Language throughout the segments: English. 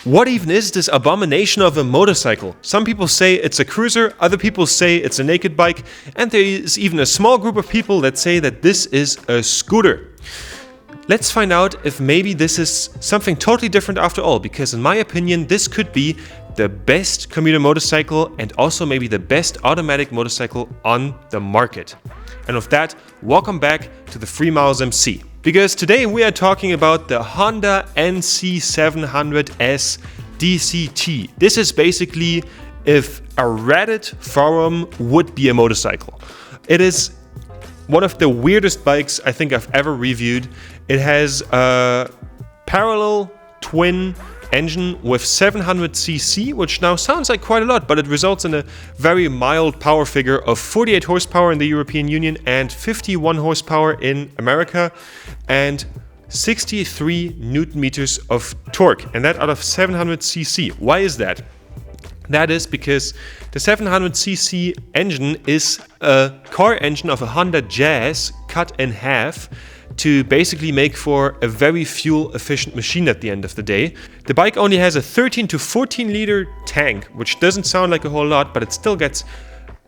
What even is this abomination of a motorcycle? Some people say it's a cruiser, other people say it's a naked bike, and there is even a small group of people that say that this is a scooter. Let's find out if maybe this is something totally different after all, because in my opinion this could be the best commuter motorcycle and also maybe the best automatic motorcycle on the market. And with that, welcome back to the 3 Miles MC. Because today we are talking about the Honda NC700 S DCT. This is basically if a Reddit forum would be a motorcycle. It is one of the weirdest bikes I think I've ever reviewed. It has a parallel twin engine with 700cc, which now sounds like quite a lot, but it results in a very mild power figure of 48 horsepower in the European Union and 51 horsepower in America and 63 newton meters of torque, and that out of 700cc. Why is that? That is because the 700cc engine is a car engine of a Honda Jazz cut in half to basically make for a very fuel efficient machine at the end of the day. The bike only has a 13 to 14 liter tank, which doesn't sound like a whole lot, but it still gets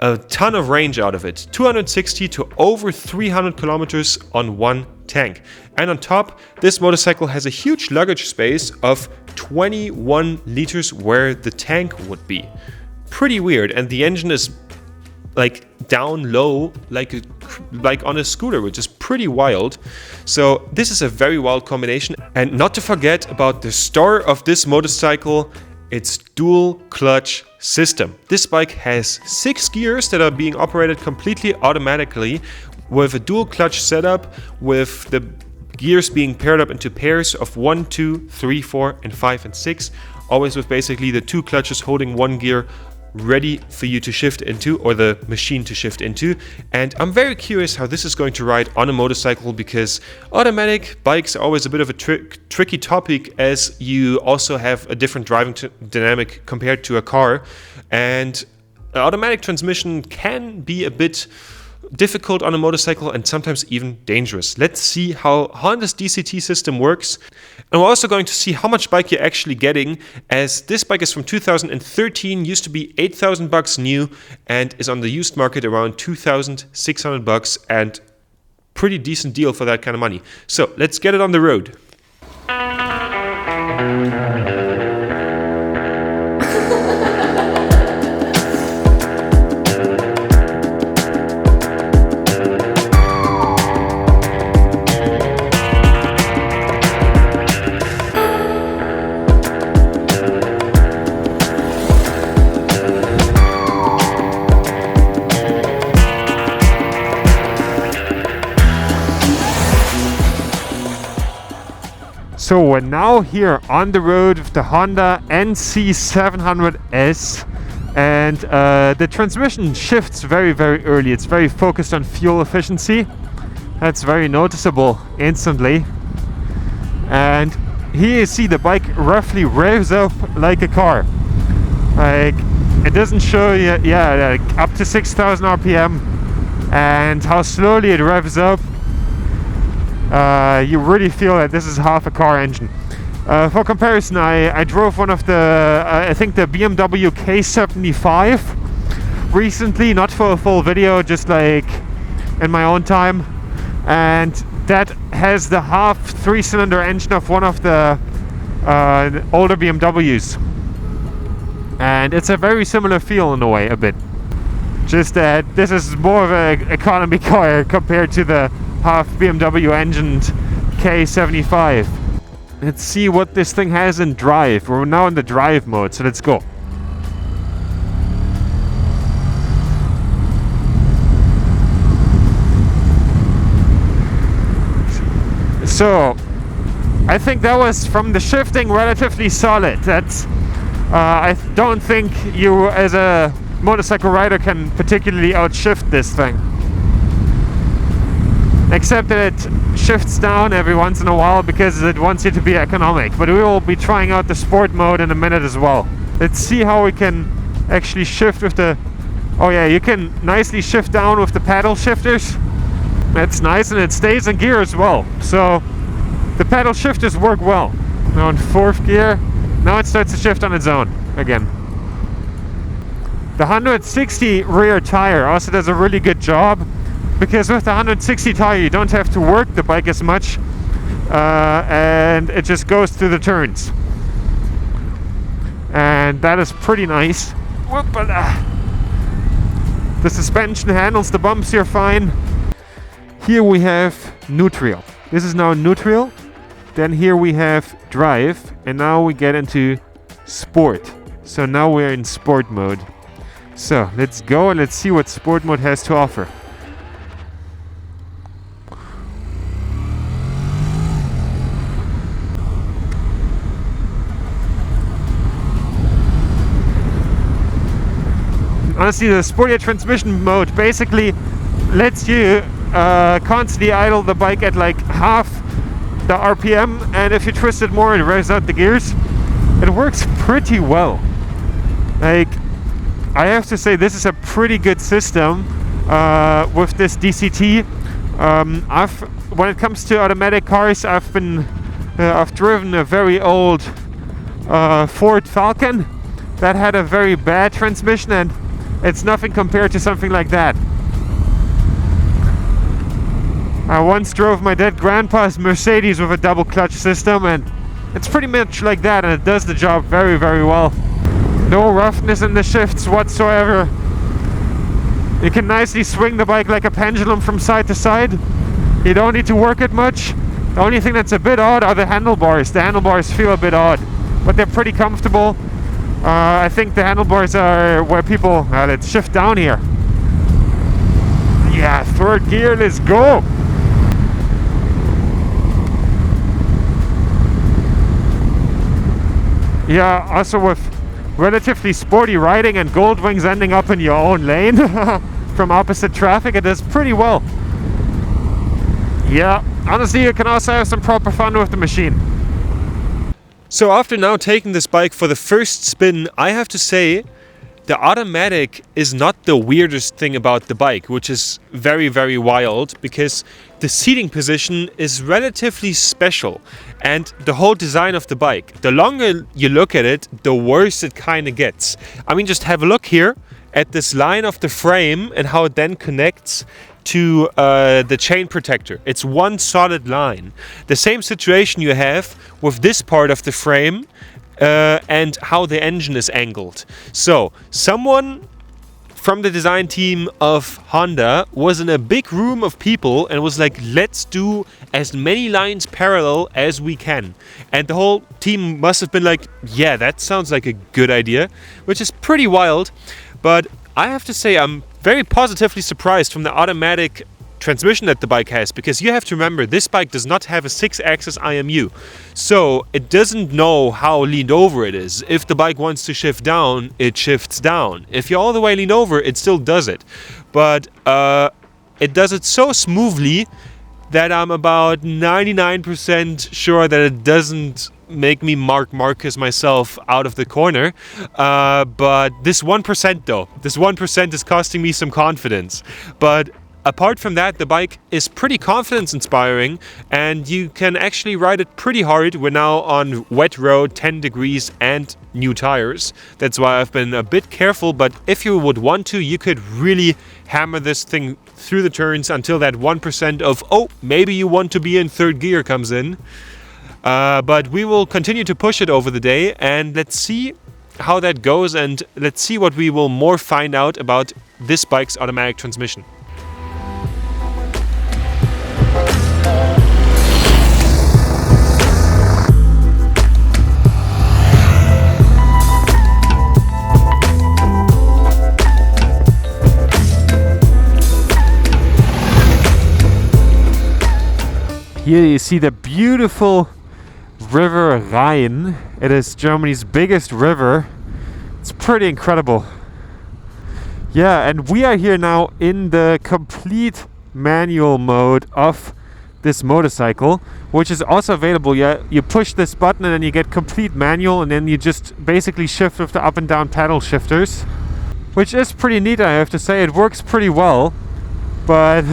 a ton of range out of it. 260 to over 300 kilometers on one tank. And on top, this motorcycle has a huge luggage space of 21 liters where the tank would be. Pretty weird, and the engine is like down low, like on a scooter, which is pretty wild. So this is a very wild combination. And not to forget about the star of this motorcycle, its dual clutch system. This bike has 6 gears that are being operated completely automatically with a dual clutch setup, with the gears being paired up into pairs of 1, 2, 3, 4, and 5, and 6. Always with basically the 2 clutches holding 1 gear ready for you to shift into, or the machine to shift into. And I'm very curious how this is going to ride on a motorcycle, because automatic bikes are always a bit of a tricky topic, as you also have a different driving dynamic compared to a car, and automatic transmission can be a bit difficult on a motorcycle and sometimes even dangerous. Let's see how Honda's DCT system works, and we're also going to see how much bike you're actually getting, as this bike is from 2013, used to be $8,000 new, and is on the used market around $2,600, and pretty decent deal for that kind of money. So let's get it on the road. So we're now here on the road with the Honda NC700S, and the transmission shifts very, very early. It's very focused on fuel efficiency. That's very noticeable instantly. And here you see the bike roughly revs up like a car. Like, it doesn't show you, like up to 6,000 RPM, and how slowly it revs up. You really feel that this is half a car engine. For comparison, I drove one of the, I think the BMW K75 recently, not for a full video, just like in my own time. And that has the half 3-cylinder engine of one of the older BMWs. And it's a very similar feel in a way, a bit. Just that this is more of an economy car compared to the half BMW engined K75. Let's see what this thing has in drive. We're now in the drive mode, so let's go. So I think that was, from the shifting, relatively solid. That's I don't think you as a motorcycle rider can particularly outshift this thing. Except that it shifts down every once in a while because it wants you to be economic. But we will be trying out the sport mode in a minute as well. Let's see how we can actually shift with the... Oh yeah, you can nicely shift down with the paddle shifters. That's nice, and it stays in gear as well. So the paddle shifters work well. Now in 4th gear, Now it starts to shift on its own again. The 160 rear tire also does a really good job, because with the 160 tire you don't have to work the bike as much, and it just goes through the turns. And that is pretty nice. Whoop-a-la. The suspension handles the bumps here fine. Here we have neutral. This is now neutral. Then here we have drive, and now we get into sport. So now we're in sport mode. So let's go and let's see what sport mode has to offer. Honestly, the sportier transmission mode basically lets you constantly idle the bike at like half the RPM, and if you twist it more, it revs out the gears. It works pretty well. Like, I have to say, this is a pretty good system with this DCT. When it comes to automatic cars, I've driven a very old Ford Falcon that had a very bad transmission, and it's nothing compared to something like that. I once drove my dead grandpa's Mercedes with a double clutch system, and it's pretty much like that, and it does the job very, very well. No roughness in the shifts whatsoever. You can nicely swing the bike like a pendulum from side to side. You don't need to work it much. The only thing that's a bit odd are the handlebars. The handlebars feel a bit odd, but they're pretty comfortable. I think the handlebars are where people... let's shift down here. Yeah, third gear, let's go! Yeah, also with relatively sporty riding and gold wings ending up in your own lane from opposite traffic, it does pretty well. Yeah, honestly, you can also have some proper fun with the machine. So after now taking this bike for the first spin, I have to say the automatic is not the weirdest thing about the bike, which is very, very wild, because the seating position is relatively special, and the whole design of the bike, the longer you look at it, the worse it kind of gets. I mean, just have a look here at this line of the frame and how it then connects to the chain protector. It's one solid line. The same situation you have with this part of the frame and how the engine is angled. So someone from the design team of Honda was in a big room of people and was like, let's do as many lines parallel as we can. And the whole team must have been like, yeah, that sounds like a good idea, which is pretty wild. But I have to say, I'm very positively surprised from the automatic transmission that the bike has, because you have to remember, this bike does not have a 6-axis IMU, so it doesn't know how leaned over it is. If the bike wants to shift down, it shifts down. If you're all the way leaned over, it still does it. But it does it so smoothly that I'm about 99% sure that it doesn't make me Mark Marquez myself out of the corner. But this 1% though, this 1% is costing me some confidence. But apart from that, the bike is pretty confidence inspiring, and you can actually ride it pretty hard. We're now on wet road, 10 degrees and new tires. That's why I've been a bit careful, but if you would want to, you could really hammer this thing through the turns until that 1% of, oh, maybe you want to be in third gear comes in. But we will continue to push it over the day, and let's see how that goes, and let's see what we will more find out about this bike's automatic transmission. Here you see the beautiful river Rhine. It is Germany's biggest river. It's pretty incredible. Yeah, and we are here now in the complete manual mode of this motorcycle, which is also available. Yeah, you push this button and then you get complete manual, and then you just basically shift with the up and down paddle shifters, which is pretty neat, I have to say. It works pretty well, but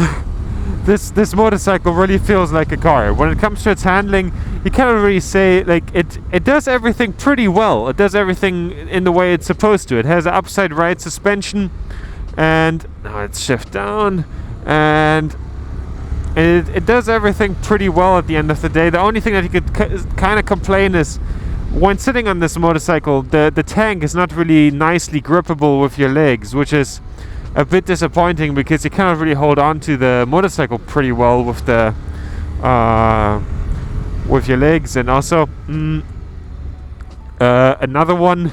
this motorcycle really feels like a car. When it comes to its handling, you can't really say, like, it does everything pretty well. It does everything in the way it's supposed to. It has an upside right suspension, and now it's shift down, and it does everything pretty well at the end of the day. The only thing that you could kind of complain is when sitting on this motorcycle, the tank is not really nicely grippable with your legs, which is a bit disappointing because you cannot really hold on to the motorcycle pretty well with the with your legs. And also another one,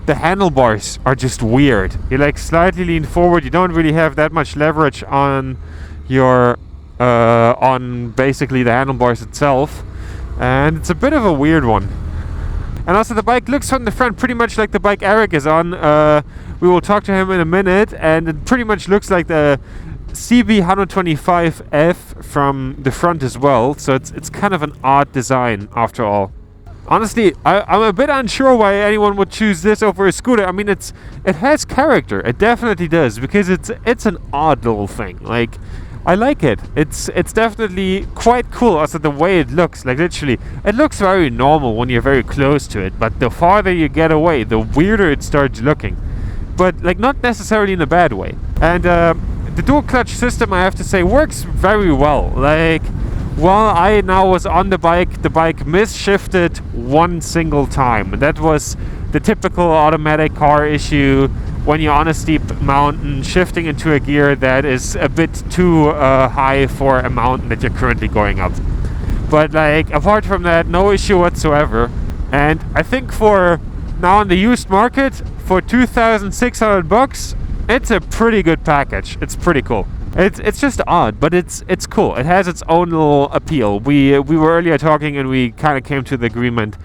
the handlebars are just weird. You like slightly lean forward, you don't really have that much leverage on your on basically the handlebars itself, and it's a bit of a weird one. And also the bike looks from the front pretty much like the bike Eric is on. We will talk to him in a minute, and it pretty much looks like the CB125F from the front as well, so it's kind of an odd design after all. Honestly, I'm a bit unsure why anyone would choose this over a scooter. I mean, it has character, it definitely does, because it's an odd little thing. Like, I like it. It's definitely quite cool. Also, the way it looks, like literally, it looks very normal when you're very close to it. But the farther you get away, the weirder it starts looking. But like, not necessarily in a bad way. And the dual clutch system, I have to say, works very well. Like, while I now was on the bike misshifted one single time. And that was the typical automatic car issue. When you're on a steep mountain, shifting into a gear that is a bit too high for a mountain that you're currently going up. But like, apart from that, no issue whatsoever. And I think for now on the used market, for $2,600, it's a pretty good package. It's pretty cool. It's just odd, but it's cool. It has its own little appeal. We were earlier talking, and we kind of came to the agreement.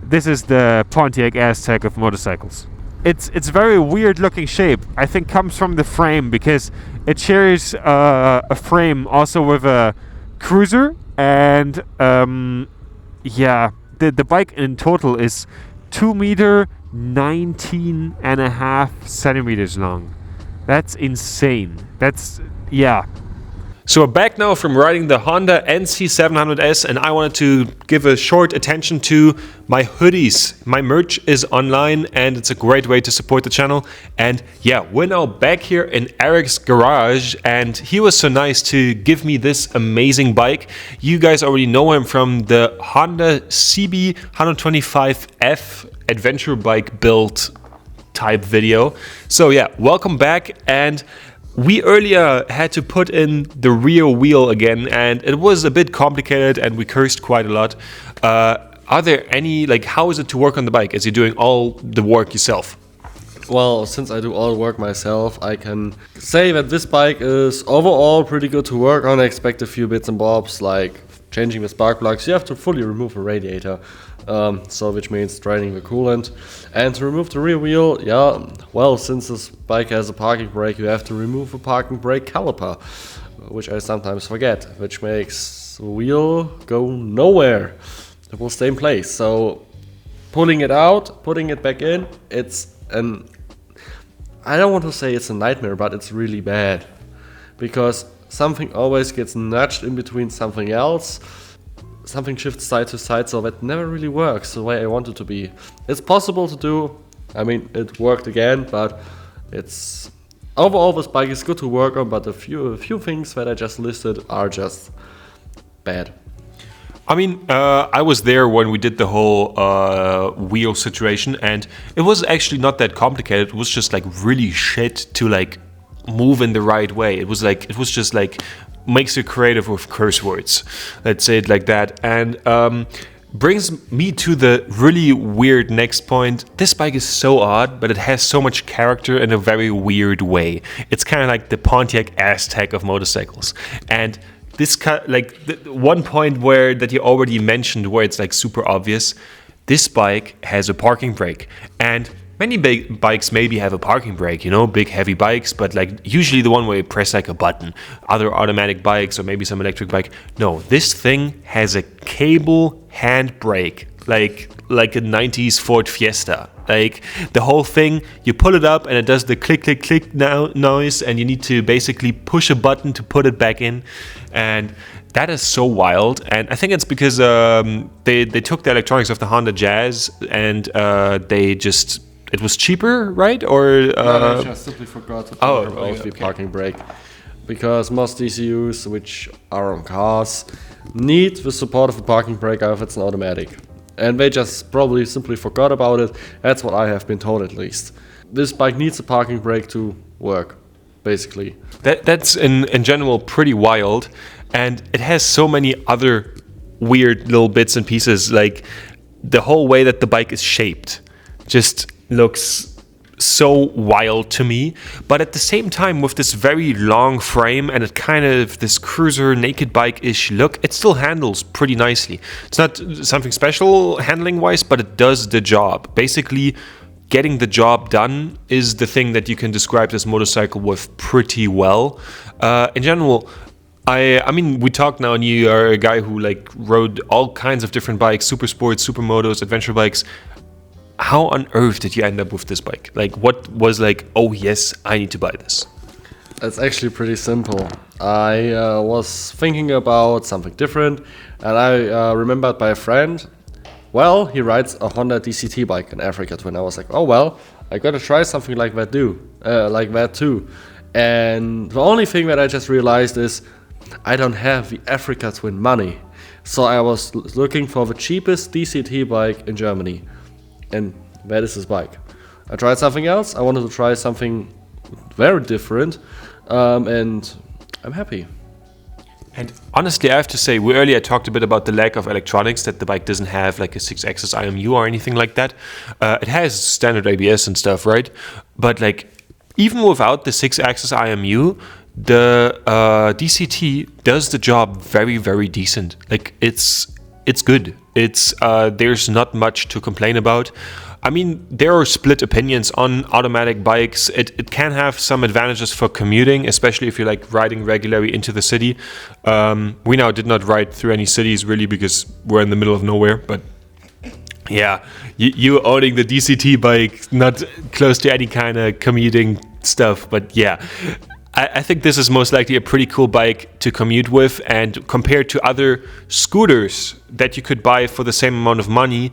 This is the Pontiac Aztek of motorcycles. It's very weird looking shape. I think comes from the frame, because it shares a frame also with a cruiser, and yeah, the bike in total is 2 meter 19.5 centimeters long. That's insane. Yeah. So we're back now from riding the Honda NC700S, and I wanted to give a short attention to my hoodies. My merch is online, and it's a great way to support the channel. And yeah, we're now back here in Eric's garage, and he was so nice to give me this amazing bike. You guys already know him from the Honda CB125F adventure bike build type video. So yeah, welcome back. And we earlier had to put in the rear wheel again, and it was a bit complicated, and we cursed quite a lot. Are there any, like, how is it to work on the bike? Is you doing all the work yourself? Well, since I do all the work myself, I can say that this bike is overall pretty good to work on. I expect a few bits and bobs, like changing the spark plugs. You have to fully remove the radiator, so which means draining the coolant. And to remove the rear wheel, yeah, well, since this bike has a parking brake, you have to remove the parking brake caliper, which I sometimes forget, which makes the wheel go nowhere. It will stay in place. So pulling it out, putting it back in, it's I don't want to say it's a nightmare, but it's really bad, because something always gets nudged in between something else. Something shifts side to side, so that never really works the way I want it to be. It's possible to do. I mean, it worked again, but it's overall this bike is good to work on, but a few things that I just listed are just bad. I mean, I was there when we did the whole wheel situation, and it was actually not that complicated. It was just like really shit to like move in the right way. It was just like makes you creative with curse words. Let's say it like that. And brings me to the really weird next point. This bike is so odd, but it has so much character in a very weird way. It's kind of like the Pontiac Aztek of motorcycles. And this like the one point where that you already mentioned, where it's like super obvious, this bike has a parking brake. And many big bikes maybe have a parking brake, you know, big heavy bikes, but like usually the one where you press like a button. Other automatic bikes or maybe some electric bike. No, this thing has a cable handbrake, like a 90s Ford Fiesta. Like the whole thing, you pull it up and it does the click, click, click noise, and you need to basically push a button to put it back in. And that is so wild, and I think it's because they took the electronics of the Honda Jazz and they just, it was cheaper, right? Or I just simply forgot to talk about the okay. parking brake, because most DCUs which are on cars need the support of a parking brake if it's an automatic, and they just probably simply forgot about it. That's what I have been told, at least. This bike needs a parking brake to work, basically. That's in general pretty wild, and it has so many other weird little bits and pieces, like the whole way that the bike is shaped just looks so wild to me. But at the same time, with this very long frame and it kind of this cruiser naked bike-ish look, it still handles pretty nicely. It's not something special handling wise, but it does the job. Basically, getting the job done is the thing that you can describe this motorcycle with pretty well. In general, I mean, we talked now, and you are a guy who like rode all kinds of different bikes, super sports, supermotos, adventure bikes. How on earth did you end up with this bike? Like, what was like, oh yes, I need to buy this? It's actually pretty simple. I was thinking about something different, and I remembered by a friend. Well, he rides a Honda DCT bike in Africa Twin. I was like, oh well, I gotta try something like that too. And the only thing that I just realized is I don't have the Africa Twin money, so I was looking for the cheapest DCT bike in Germany. And that is this bike. I tried something else. I wanted to try something very different, and I'm happy. And honestly, I have to say, we earlier talked a bit about the lack of electronics, that the bike doesn't have like a 6-axis IMU or anything like that. It has standard ABS and stuff, right? But like, even without the 6-axis IMU, the DCT does the job very, very decent. Like, it's good. It's there's not much to complain about. I mean, there are split opinions on automatic bikes. It can have some advantages for commuting, especially if you're like riding regularly into the city. We now did not ride through any cities really because we're in the middle of nowhere. But yeah, you owning the DCT bike, not close to any kind of commuting stuff. But yeah, I think this is most likely a pretty cool bike to commute with, and compared to other scooters that you could buy for the same amount of money,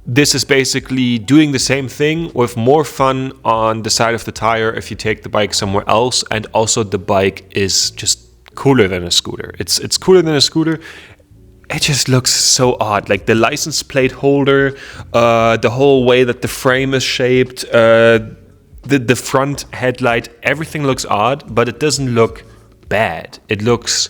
this is basically doing the same thing with more fun on the side of the tire if you take the bike somewhere else, and also the bike is just cooler than a scooter. It's cooler than a scooter. It just looks so odd, like the license plate holder, the whole way that the frame is shaped, the front headlight, everything looks odd, but it doesn't look bad. It looks,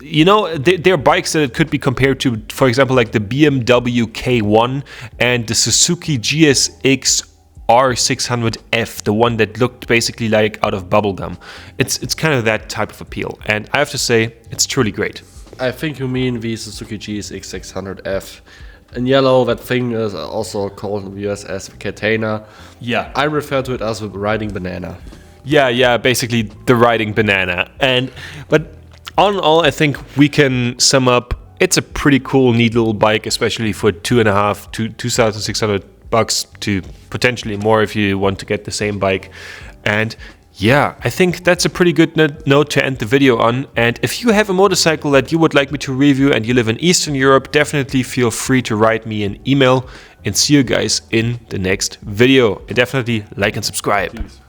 you know, there are bikes that it could be compared to, for example, like the BMW K1 and the Suzuki GSX R600F, the one that looked basically like out of bubblegum. It's kind of that type of appeal, and I have to say, it's truly great. I think you mean the Suzuki GSX 600F. In yellow, that thing is also called in the US as the Catena. Yeah. I refer to it as the riding banana. Yeah, basically the riding banana. But all in all, I think we can sum up, it's a pretty cool, neat little bike, especially for $2,600 to potentially more if you want to get the same bike. And yeah, I think that's a pretty good note to end the video on. And if you have a motorcycle that you would like me to review and you live in Eastern Europe, definitely feel free to write me an email, and see you guys in the next video. And definitely like and subscribe. Peace.